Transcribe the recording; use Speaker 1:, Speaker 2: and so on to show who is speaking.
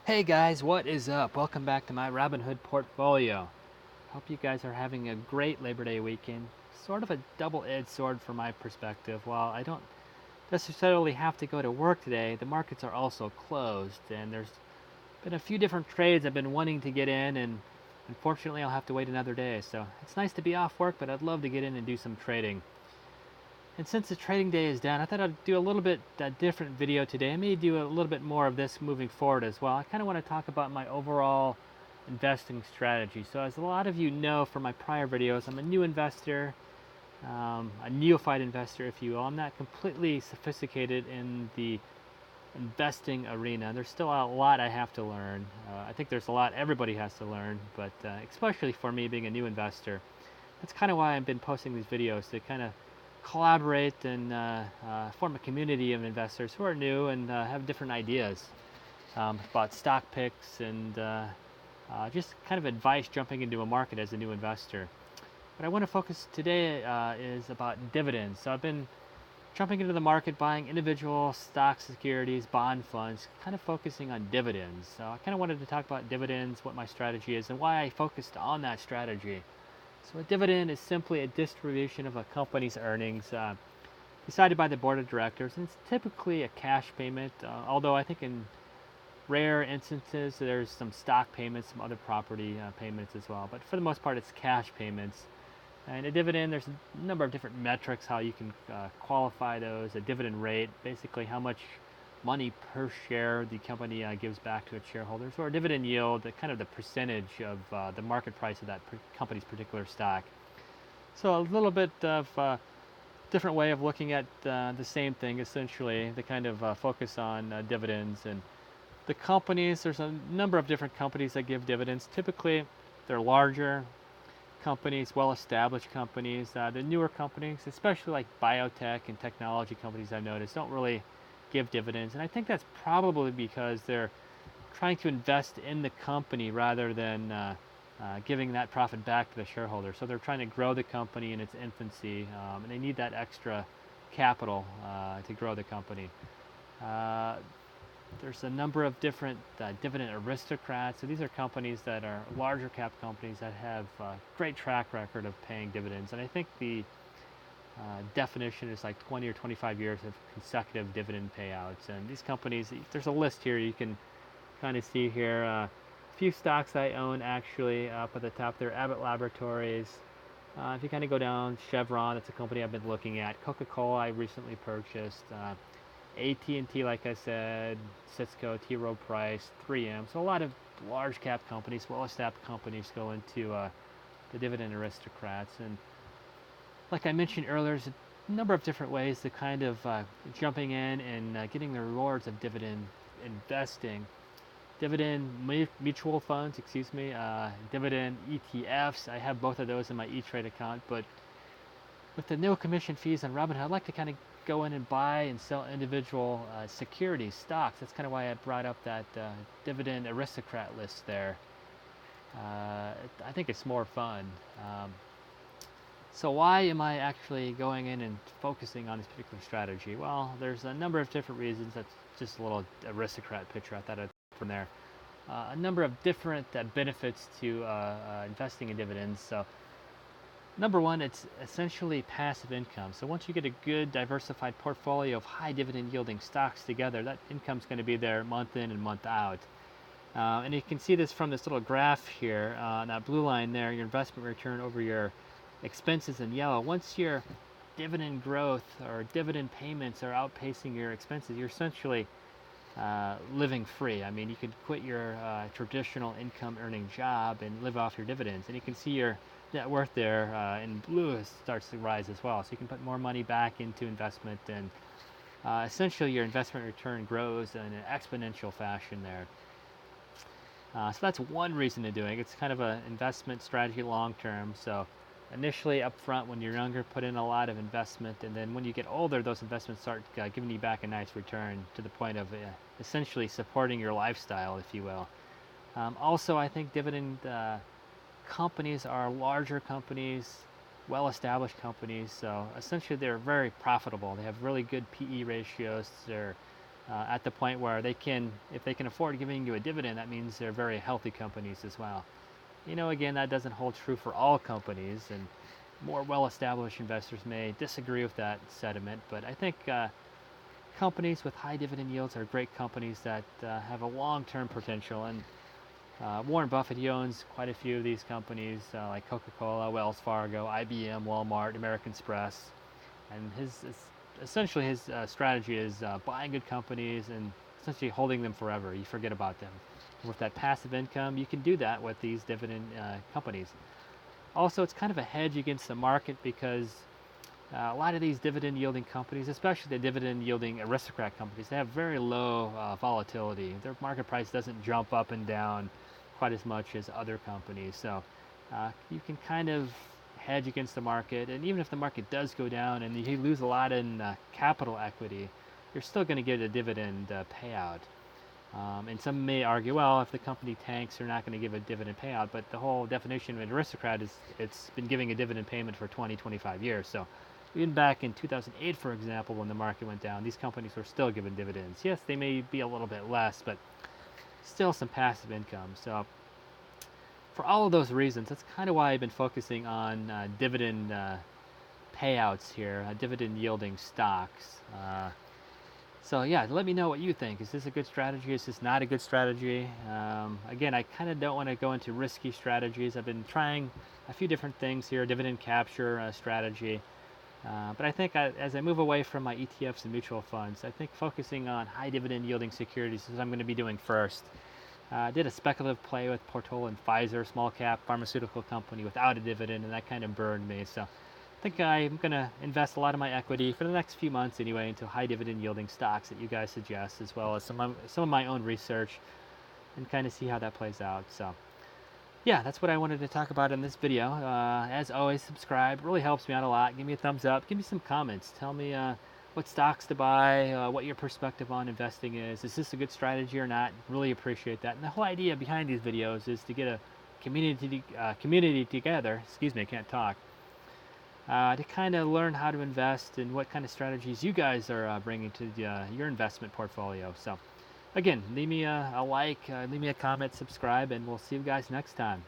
Speaker 1: Hey guys, what is up? Welcome back to my Robinhood portfolio. Hope you guys are having a great Labor Day weekend. Sort of a double-edged sword from my perspective. While I don't necessarily have to go to work today, the markets are also closed, and there's been a few different trades I've been wanting to get in, and unfortunately I'll have to wait another day. So it's nice to be off work, but I'd love to get in and do some trading. And since the trading day is down, I thought I'd do a little bit different video today. I may do a little bit more of this moving forward as well. I kind of want to talk about my overall investing strategy. So as a lot of you know from my prior videos, I'm a new investor, a neophyte investor, if you will. I'm not completely sophisticated in the investing arena. There's still a lot I have to learn. I think there's a lot everybody has to learn, but especially for me being a new investor. That's kind of why I've been posting these videos, to kind of collaborate and form a community of investors who are new and have different ideas about stock picks and just kind of advice jumping into a market as a new investor. What I want to focus today is about dividends. So I've been jumping into the market, buying individual stock securities, bond funds, kind of focusing on dividends. So I kind of wanted to talk about dividends, what my strategy is, and why I focused on that strategy. So a dividend is simply a distribution of a company's earnings decided by the board of directors, and it's typically a cash payment, although I think in rare instances there's some stock payments, some other property payments as well. But for the most part, it's cash payments. And a dividend, there's a number of different metrics how you can qualify those. A dividend rate, basically how much money per share the company gives back to its shareholders, or a dividend yield, kind of the percentage of the market price of that company's particular stock. So a little bit of different way of looking at the same thing, essentially, the kind of focus on dividends. And the companies, there's a number of different companies that give dividends. Typically, they're larger companies, well-established companies. The newer companies, especially like biotech and technology companies, I've noticed, don't really give dividends. And I think that's probably because they're trying to invest in the company rather than giving that profit back to the shareholder. So they're trying to grow the company in its infancy, and they need that extra capital to grow the company. Uh, there's a number of different dividend aristocrats. So these are companies that are larger cap companies that have a great track record of paying dividends. And I think the definition is like 20 or 25 years of consecutive dividend payouts. And these companies, there's a list here you can kind of see here. A few stocks I own actually up at the top there: Abbott Laboratories. If you kind of go down, Chevron, it's a company I've been looking at. Coca-Cola, I recently purchased. AT&T, like I said, Cisco, T. Rowe Price, 3M. So a lot of large cap companies, well-established companies go into the dividend aristocrats. And like I mentioned earlier, there's a number of different ways to kind of jumping in and getting the rewards of dividend investing. Dividend mutual funds, excuse me, dividend ETFs. I have both of those in my E-Trade account, but with the no commission fees on Robinhood, I'd like to kind of go in and buy and sell individual securities, stocks. That's kind of why I brought up that dividend aristocrat list there. I think it's more fun. So why am I actually going in and focusing on this particular strategy? Well, there's a number of different reasons. That's just a little aristocrat picture I thought I'd put from there. A number of different benefits to investing in dividends. So number one, it's essentially passive income. So once you get a good diversified portfolio of high dividend yielding stocks together, that income's going to be there month in and month out. And you can see this from this little graph here, that blue line there, your investment return over your expenses in yellow. Once your dividend growth or dividend payments are outpacing your expenses, you're essentially living free. I mean, you could quit your traditional income earning job and live off your dividends. And you can see your net worth there in blue starts to rise as well. So you can put more money back into investment, and essentially your investment return grows in an exponential fashion there. So that's one reason to doing it. It's kind of an investment strategy long term. So initially up front when you're younger, put in a lot of investment, and then when you get older, those investments start giving you back a nice return to the point of essentially supporting your lifestyle, if you will. Also, I think dividend companies are larger companies, well-established companies, so essentially they're very profitable. They have really good PE ratios. They're at the point where they can, if they can afford giving you a dividend, that means they're very healthy companies as well. Again, that doesn't hold true for all companies, and more well-established investors may disagree with that sentiment, but I think companies with high dividend yields are great companies that have a long-term potential. And Warren Buffett, he owns quite a few of these companies like Coca-Cola, Wells Fargo, IBM, Walmart, American Express, and essentially his strategy is buying good companies and essentially holding them forever. You forget about them. And with that passive income, you can do that with these dividend companies. Also, it's kind of a hedge against the market because a lot of these dividend yielding companies, especially the dividend yielding aristocrat companies, they have very low volatility. Their market price doesn't jump up and down quite as much as other companies. So you can kind of hedge against the market. And even if the market does go down and you lose a lot in capital equity, you're still going to get a dividend payout. And some may argue, well, if the company tanks, they're not going to give a dividend payout. But the whole definition of an aristocrat is it's been giving a dividend payment for 20, 25 years. So even back in 2008, for example, when the market went down, these companies were still giving dividends. Yes, they may be a little bit less, but still some passive income. So for all of those reasons, that's kind of why I've been focusing on dividend payouts here, dividend yielding stocks. So yeah, let me know what you think. Is this a good strategy? Is this not a good strategy? Again, I kind of don't want to go into risky strategies. I've been trying a few different things here, dividend capture strategy. But I think as I move away from my ETFs and mutual funds, I think focusing on high dividend yielding securities is what I'm going to be doing first. I did a speculative play with Portola and Pfizer, small cap pharmaceutical company without a dividend, and that kind of burned me. So I think I'm going to invest a lot of my equity for the next few months anyway into high dividend yielding stocks that you guys suggest, as well as some of my own research, and kind of see how that plays out. So yeah, that's what I wanted to talk about in this video. As always, subscribe. It really helps me out a lot. Give me a thumbs up. Give me some comments. Tell me what stocks to buy, what your perspective on investing is. Is this a good strategy or not? Really appreciate that. And the whole idea behind these videos is to get a community together. Excuse me, I can't talk. To kind of learn how to invest and what kind of strategies you guys are bringing to your investment portfolio. So again, leave me a like, leave me a comment, subscribe, and we'll see you guys next time.